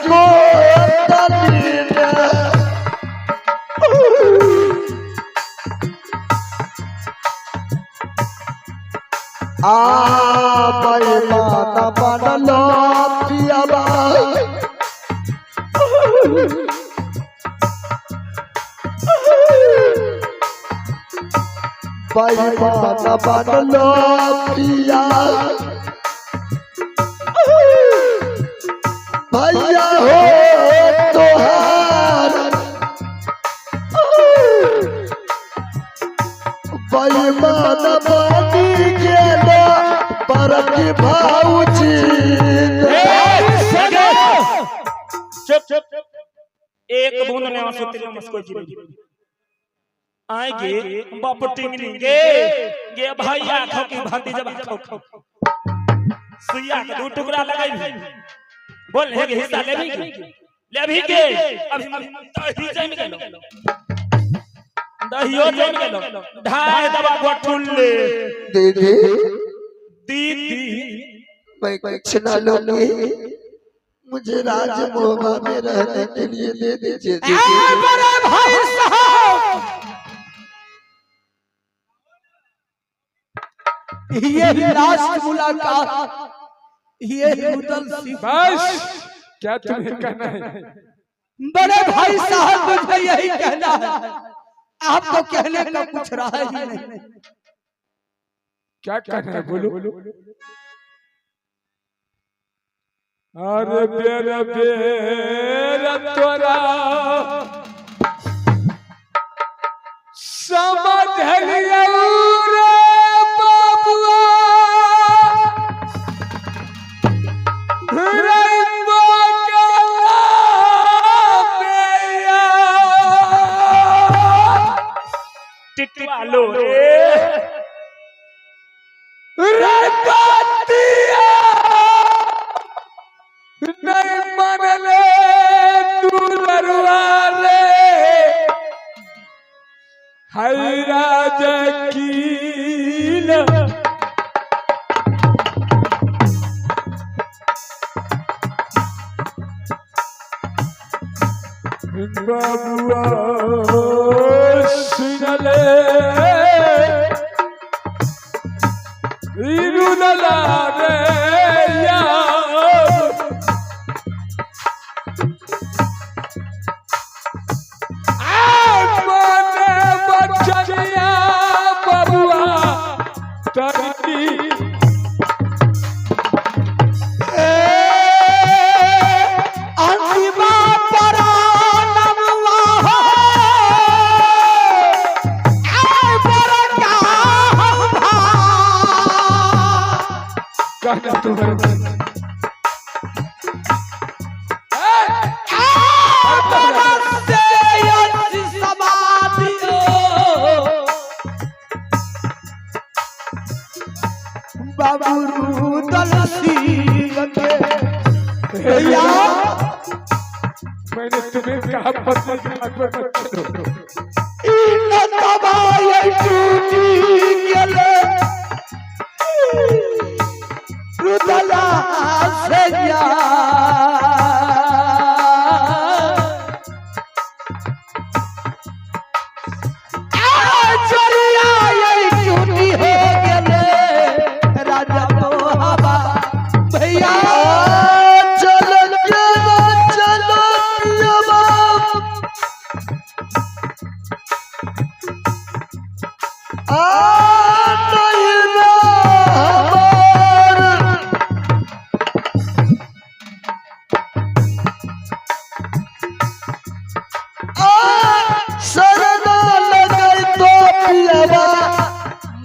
को तलीना बेईमान बनलो पियाबा बेईमान बनलो पिया भैया हो तोहार बेईमान बनी गेलो बरकी भाऊजी चुप चुप एक बूंद ने आंसू तेरे मुस्को जी आएगे बाप टिंगनी गे भाई आंखों की भांति जब आंखों सुइया का दो टुकड़ा लगाई बोल है कि हिस्सा ले भी के अभी दही जम गेलो दहियो जम गेलो ढाई दबा गोठुल्ले दीदी दीदी मैं कुछ ना लूंगी मुझे राजमोहन में रहने के लिए दे दीजिए बड़े भाई साहब ये लास्ट मुलाकात ये बस क्या तुम्हें कहना है बड़े भाई साहब मुझे यही कहना है आपको कहने का कुछ रहा ही नहीं क्या कहना है बोलो अरे बेरा बेरा तोरा समझ लिया रे बाबुआ रैबो के टिटवा लो रे बातिया नहीं मनले दुलरवा रे हाय राजा कील बाबुआ सुनले इरुदला रे या मैंने तुम्हें कहा पत्नी के हाथ पर मत छोड़ो इन दबाए टूटी गेले रुदला से या चलिया ये टूटी हो गेले राजा मोहबा भैया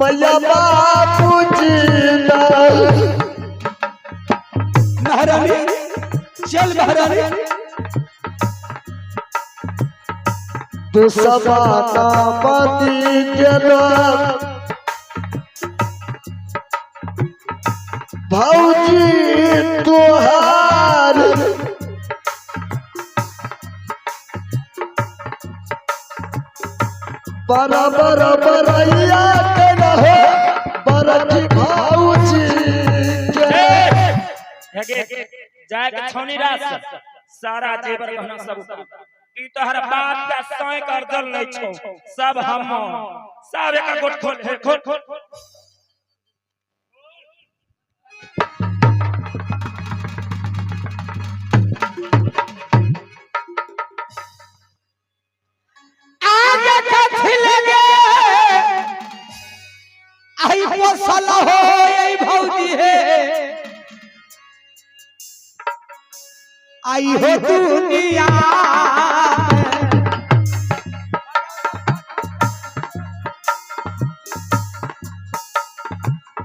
मैया बापूजी महारानी चल महारानी तू सबाना बदी गेला भौजी तुहार बराबर बरैया के रहो बरकी भौजी जाए के छौनी रास सारा जेवर गहना सब उतार ई तोहर बाप का सोय कर जल नहीं छो सब हम सब एक गोट खोल हे खोल आगे कथी लगे आई फसल हो आई भौजी है आई हो दुनिया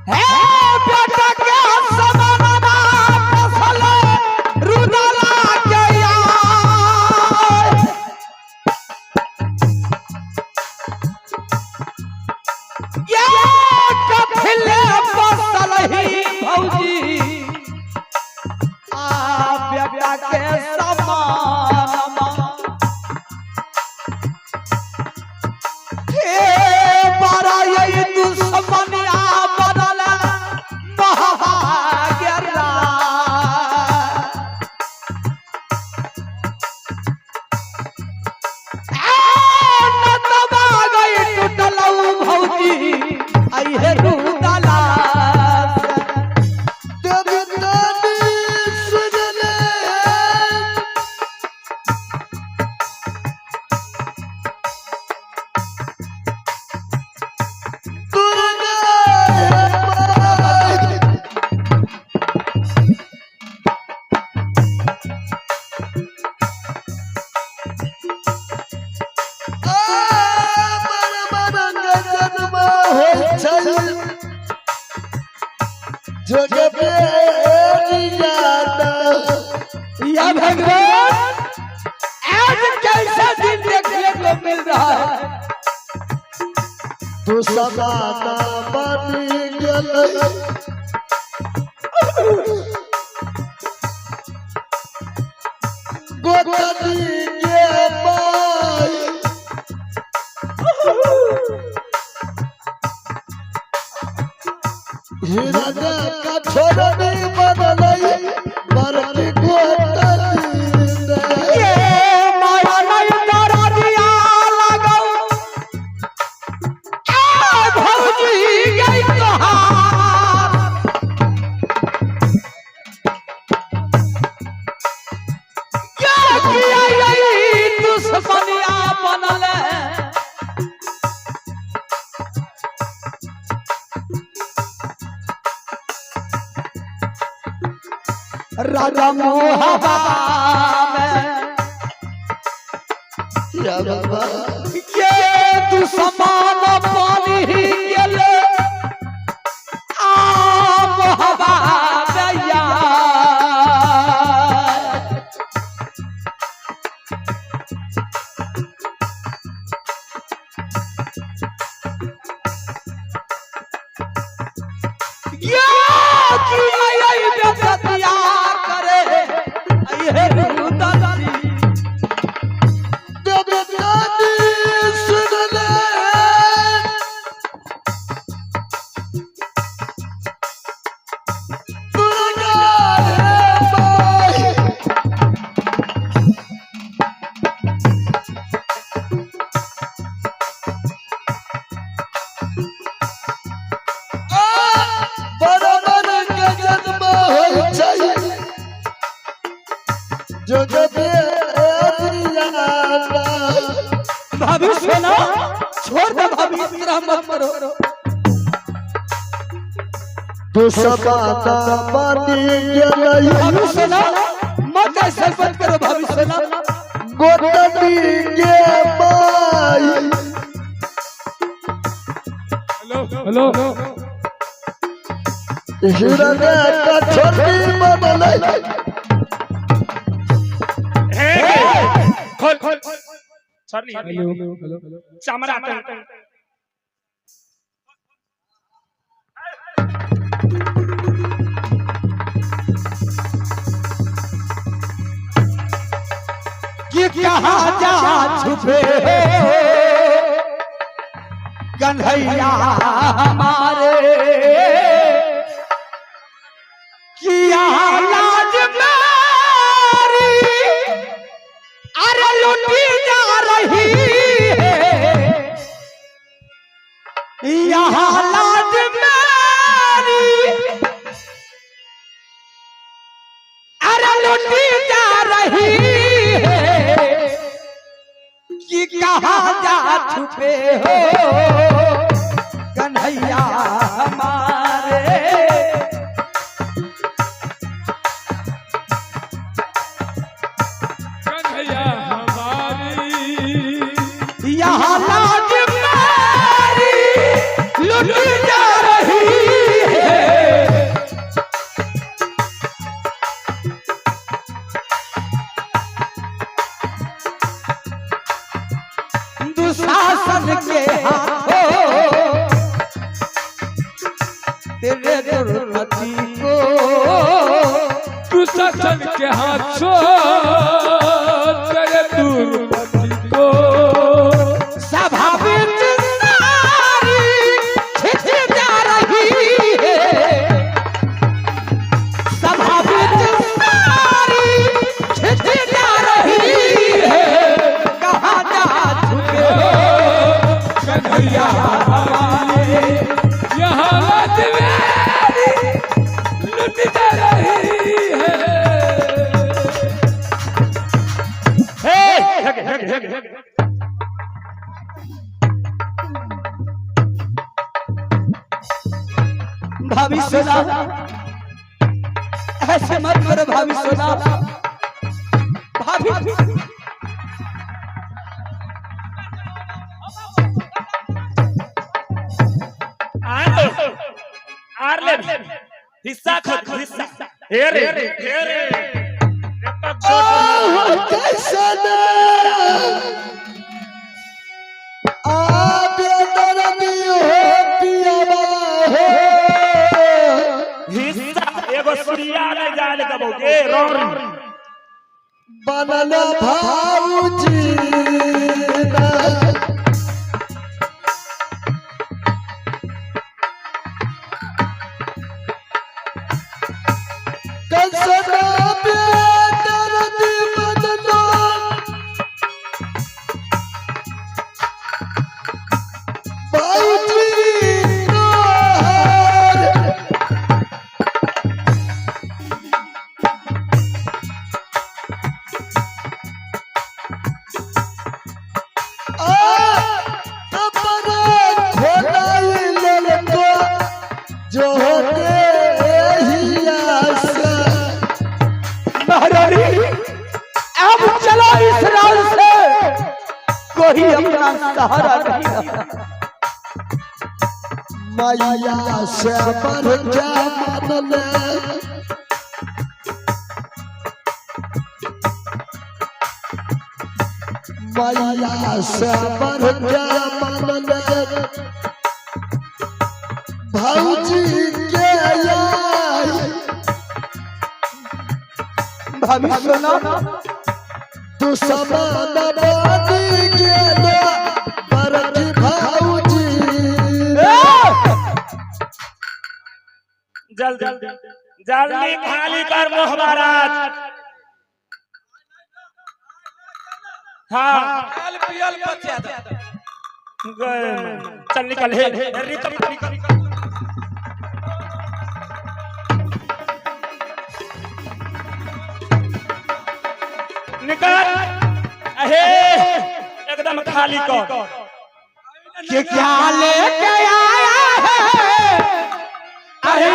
है बेटा के समाना फसल रुदला गया ये कथले फसल ही भौजी बेटा के समानमा हे बड़ा ये दुश्मनिया बदल महागेरा न दबा गई टूटलऊ भौजी आई है रुदला या भगवान आज कैसा दिन देखने को मिल रहा है तू समाना बनी गल गोतनी के बाई हीरा का छोड़नी बदलई बरती गोतनी ये माया नहीं तारा दिया लगाओ आ भौजी गई कहां क्या किया यही दुश्मनिया बनल राजा मोहबा में या बाबा ये दुश्मन पानी गेले आ मोहबा दैया ये किया यही बेदतिया करे ये रुदली देवदानी सुन ले दुर्गा माई बराबर के जन्म होई छै जो जबे अरियाना भविष्य ना छोड़ दे भविष्य मत करो तू समाना बनी गई भविष्य ना मत ऐसे मत करो भविष्य ना गोतनी के बाई हेलो हीरा का छोड़नी बदलई हे खोल छरनी हेलो चमड़ा ये कहाँ जा छुपे कन्हैया हमारे किया लाज मेरी लुटी जा रही है कि कहाँ जा छुपे हो कन्हैया हमारे। कन्हैया हमारी यहाँ लाज मारी लुटी जा रही है। दुशासन के हाथों तेरे दुर्मति को, दुशासन के हाथों तेरे दुर्मति को, सभा बिच सारी छिछ जा रही है। सभा बिच सारी छिछ जा रही है। कहाँ जा छुपे हो कन्हैया हमारी यहाँ लाज मेरी लुट जा रही है। भाभी सोना ऐसे मत करो भाभी सोना। भाभी आर ले हिस्सा खो हिस्सा हे रे कैसा ना आबे दर्दी हो पियावा हो हिस्सा एगो सुरिया ले जाल गबोगे रोर बनल भाऊजी ना कैसा ना बे दर्दी बदलो भाऊजी जो होते अब चलो इस राज से कोई अपना सहारा नहीं रहा। मैया से बढ़ जा मनले मैया से बढ़ जा मनले भाऊजी के आई भाभी सोना तू समान बानी गेला बरकी भाऊजी जल्दी जल्दी खाली कर मोह महाराज। हाँ गए चल निकल हे निकल अहे एकदम खाली कर कि क्या लेके आया है अहे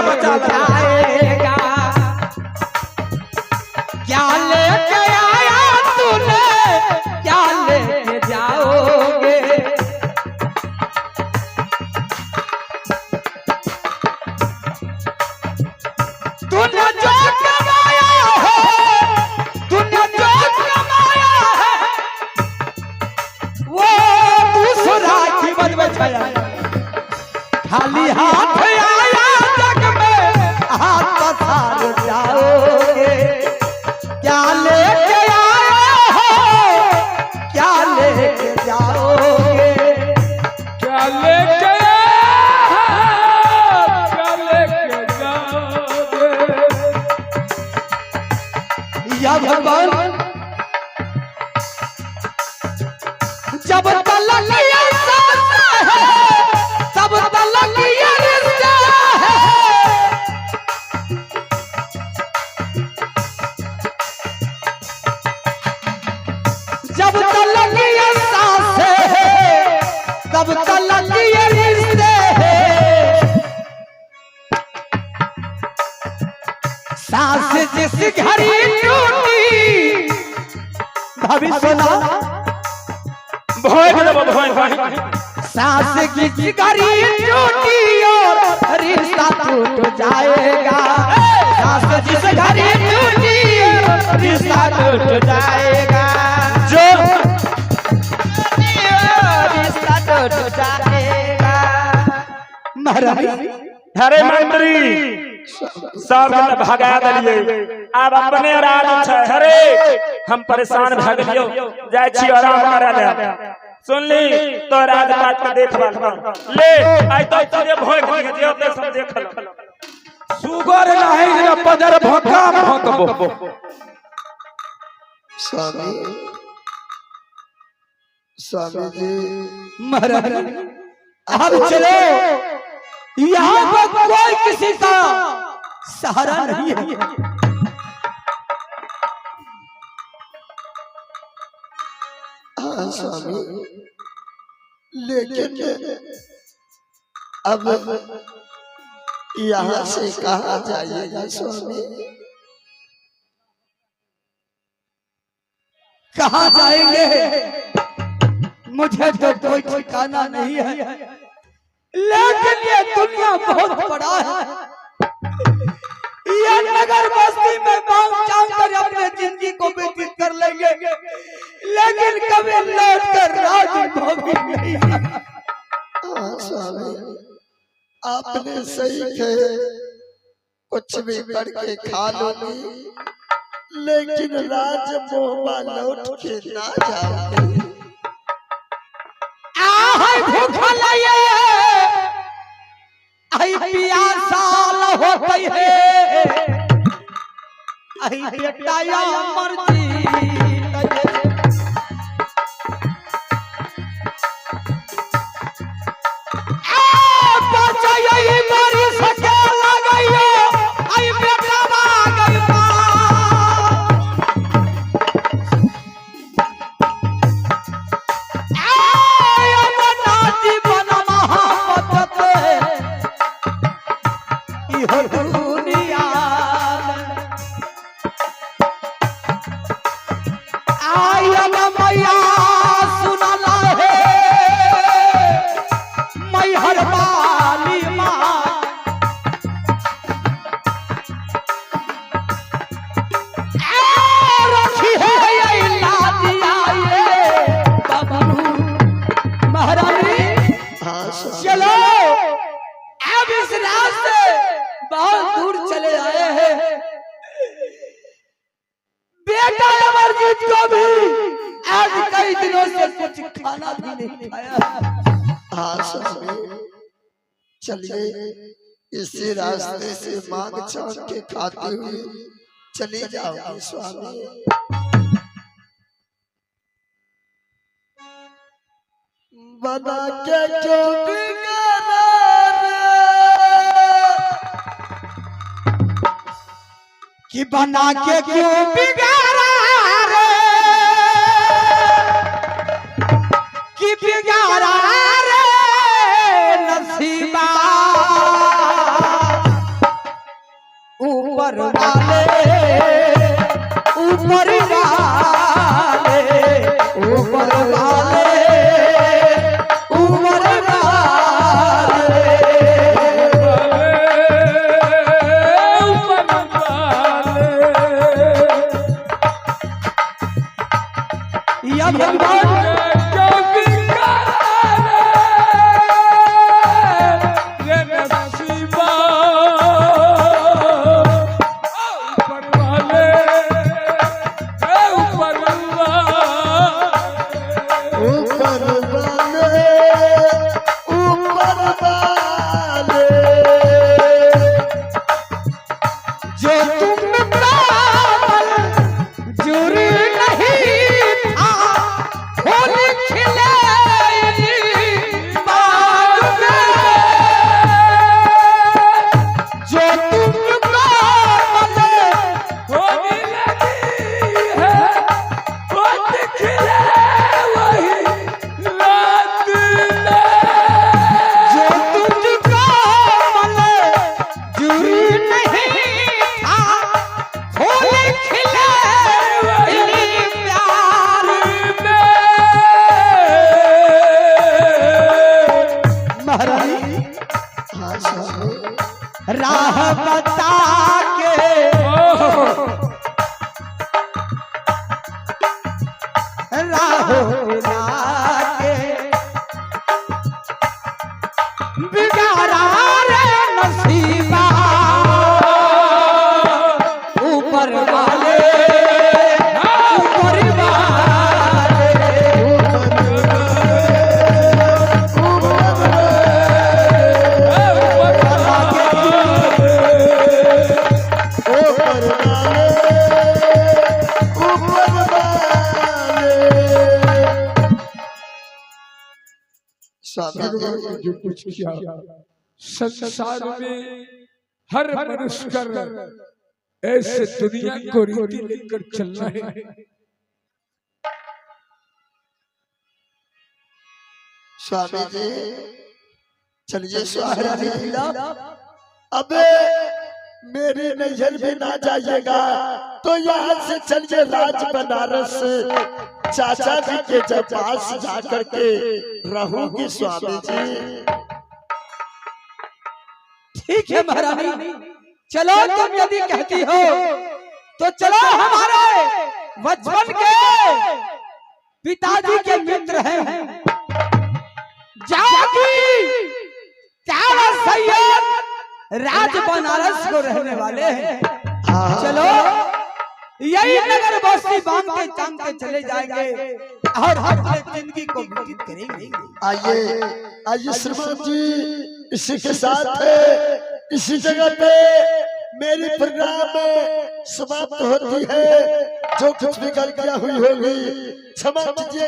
बचा जाएगा। क्या लेके आया तूने क्या लेके जाओगे। तूने जो कमाया है तूने जो कमाया है वो दूसरा कीमत में छाया। खाली हाथ आया जग में हाथ पसार जाओगे। क्या लेके आया हो क्या लेके जाओगे। क्या लेके क्या लेके जाओगे। या भगवान जब तलक ये सांस है तब तलक ये रिश्ता है। जिस घड़ी टूटी भविष्य ना भोय भोय सांस की जिगरी टूटी और रिश्ता टूट जाएगा। सांस जिस घड़ी टूटी रिश्ता टूट जाएगा। जो रिश्ता टूट जाएगा। महाराज हरे मंत्री सब भगा दिलिए अब अपने राज छै। हरे हम परेशान भ गेलियो जाय छी आराम करे ले। सुन ली तो राजपाट के देखभाल ले आई तो तुझे भोग दिए अपने सब देख लो। सुगर नहीं रे पदर भोका भोकबो। स्वामी स्वामी जी महाराज अब चलो, यहाँ पर कोई किसी का सहारा नहीं है। हाँ स्वामी, लेकिन अब यहाँ से कहाँ जाइएगा स्वामी? कहाँ जाएंगे मुझे तो कोई ठिकाना नहीं है, लेकिन ये दुनिया बहुत बड़ा है। ये नगर बस्ती में बांग चांग कर अपने जिंदगी को व्यतीत कर लेंगे, लेकिन कभी लौट कर राजभोगी नहीं। हाँ स्वामी, आपने सही कहे, कुछ भी करके खा लूंगी, लेकिन राजमोहबा लौट के ना जाओगे। भूखा लगे आई प्यासा होती है, आई बेटा मर्जी बहुत दूर चले आए हैं। बेटा अमरजीत को भी आज कई दिनों से कुछ खाना भी नहीं खाया। हाँ स्वामी, चलिए इसी रास्ते से मांग छान के खाते हुए चले जाओगे स्वामी। बना के क्यों बिगाड़ा कि बना के क्यों बिगाड़ा रे, कि बिगाड़ा रे नसीबा ऊपर वाले ऊपर वाले ऊपर वाले ऊपर होली ऊपर वाले ऊपर वाले भगवान जो कुछ किया संसार में हर मनुष्य कर ऐसे दुनिया को रीति लेकर चलना है। स्वामी जी चलिए स्वामी। अब मेरी नजर भी ना जाइएगा तो यहाँ से चलिए राज बनारस, चाचा जी के जब पास जाकर के रहूंगी स्वामी जी। ठीक है महारानी, चलो तुम यदि कहती हो तो चलो। हमारे बचपन के पिताजी के मित्र हैं जाकी क्या सैयद राज बनारस को रहने वाले हैं। चलो यही नगर बस्ती बांध के चांद के चले जाएंगे और अपनी जिंदगी को व्यतीत करेंगे। आइए आइए श्रीमान जी, इसी के साथ इसी जगह पे मेरी प्रोग्राम समाप्त होती है। जो कुछ भी गलतियां हुई होगी क्षमा कीजिए।